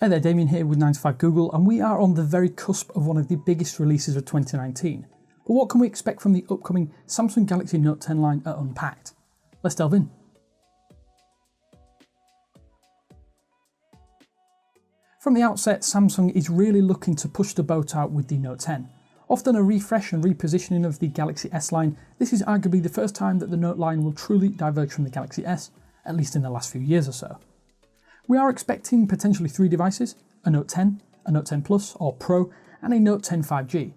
Hey there, Damien here with 9to5 Google, and we are on the very cusp of one of the biggest releases of 2019. But what can we expect from the upcoming Samsung Galaxy Note 10 line at Unpacked? Let's delve in. From the outset, Samsung is really looking to push the boat out with the Note 10. Often a refresh and repositioning of the Galaxy S line, this is arguably the first time that the Note line will truly diverge from the Galaxy S, at least in the last few years or so. We are expecting potentially 3 devices, a Note 10, a Note 10 Plus or Pro, and a Note 10 5G.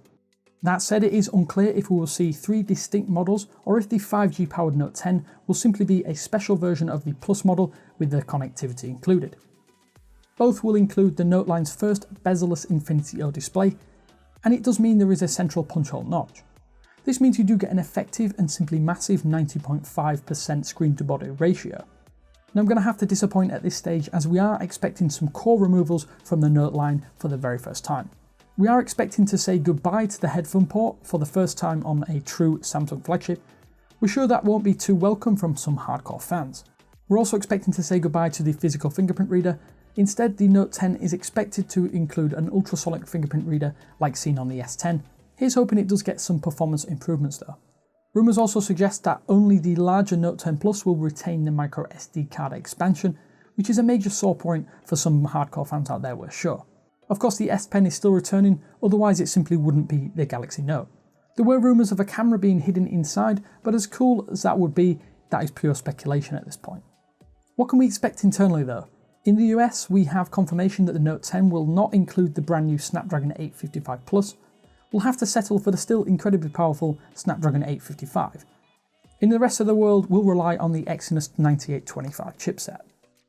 That said, it is unclear if we will see 3 distinct models or if the 5G powered Note 10 will simply be a special version of the Plus model with the connectivity included. Both will include the Note line's first bezel-less Infinity O display, and it does mean there is a central punch hole notch. This means you do get an effective and simply massive 90.5% screen to body ratio. Now I'm going to have to disappoint at this stage, as we are expecting some core removals from the Note line for the very first time. We are expecting to say goodbye to the headphone port for the first time on a true Samsung flagship. We're sure that won't be too welcome from some hardcore fans. We're also expecting to say goodbye to the physical fingerprint reader. Instead, the Note 10 is expected to include an ultrasonic fingerprint reader like seen on the S10. Here's hoping it does get some performance improvements though. Rumours also suggest that only the larger Note 10 Plus will retain the micro SD card expansion, which is a major sore point for some hardcore fans out there, we're sure. Of course, the S Pen is still returning, otherwise it simply wouldn't be the Galaxy Note. There were rumours of a camera being hidden inside, but as cool as that would be, that is pure speculation at this point. What can we expect internally though? In the US, we have confirmation that the Note 10 will not include the brand new Snapdragon 855 Plus. We'll have to settle for the still incredibly powerful Snapdragon 855. In the rest of the world, we'll rely on the Exynos 9825 chipset.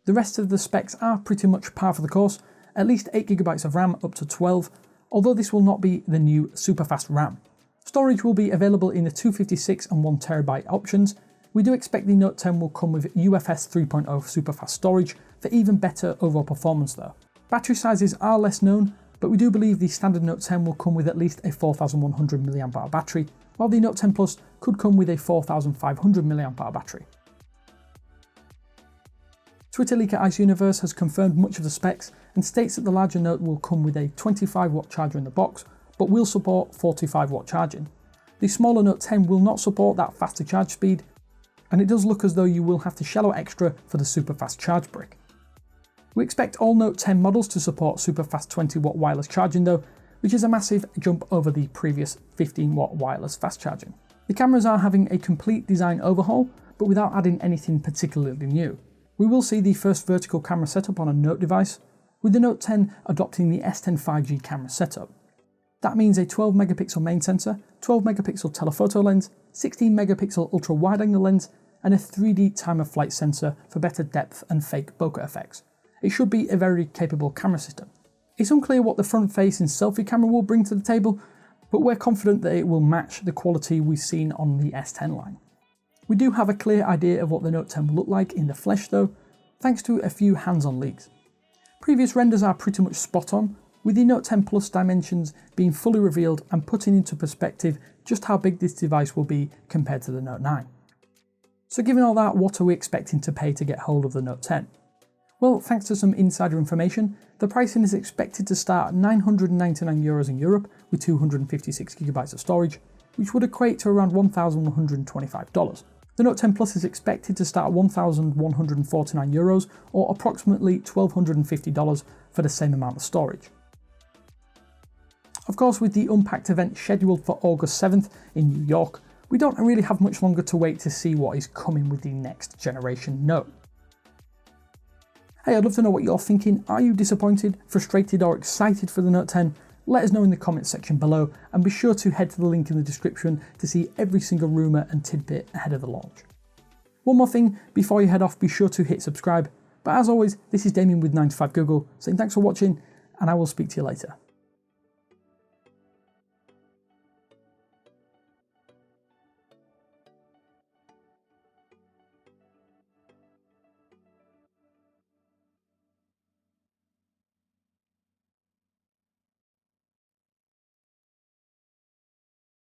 The rest of the specs are pretty much par for the course, at least 8GB of RAM up to 12, although this will not be the new super fast RAM. Storage will be available in the 256 and 1TB options. We do expect the Note 10 will come with UFS 3.0 superfast storage for even better overall performance though. Battery sizes are less known, but we do believe the standard Note 10 will come with at least a 4100 mAh battery, while the Note 10 Plus could come with a 4500 mAh battery. Twitter leaker Ice Universe has confirmed much of the specs and states that the larger Note will come with a 25-watt charger in the box, but will support 45-watt charging. The smaller Note 10 will not support that faster charge speed, and it does look as though you will have to shell out extra for the super fast charge brick. We expect all Note 10 models to support super fast 20-watt wireless charging though, which is a massive jump over the previous 15-watt wireless fast charging. The cameras are having a complete design overhaul, but without adding anything particularly new. We will see the first vertical camera setup on a Note device, with the Note 10 adopting the S10 5G camera setup. That means a 12 megapixel main sensor, 12 megapixel telephoto lens, 16 megapixel ultra wide angle lens, and a 3D time of flight sensor for better depth and fake bokeh effects. It should be a very capable camera system. It's unclear what the front-facing selfie camera will bring to the table, but we're confident that it will match the quality we've seen on the S10 line. We do have a clear idea of what the Note 10 will look like in the flesh though, thanks to a few hands-on leaks. Previous renders are pretty much spot on, with the Note 10 Plus dimensions being fully revealed and putting into perspective just how big this device will be compared to the Note 9. So given all that, what are we expecting to pay to get hold of the Note 10? Well, thanks to some insider information, the pricing is expected to start at €999 in Europe with 256GB of storage, which would equate to around $1,125. The Note 10 Plus is expected to start at €1,149 or approximately $1,250 for the same amount of storage. Of course, with the Unpacked event scheduled for August 7th in New York, we don't really have much longer to wait to see what is coming with the next generation Note. Hey, I'd love to know what you're thinking. Are you disappointed, frustrated or excited for the Note 10? Let us know in the comments section below, and be sure to head to the link in the description to see every single rumour and tidbit ahead of the launch. One more thing, before you head off, be sure to hit subscribe. But as always, this is Damien with 9to5 Google, saying thanks for watching, and I will speak to you later.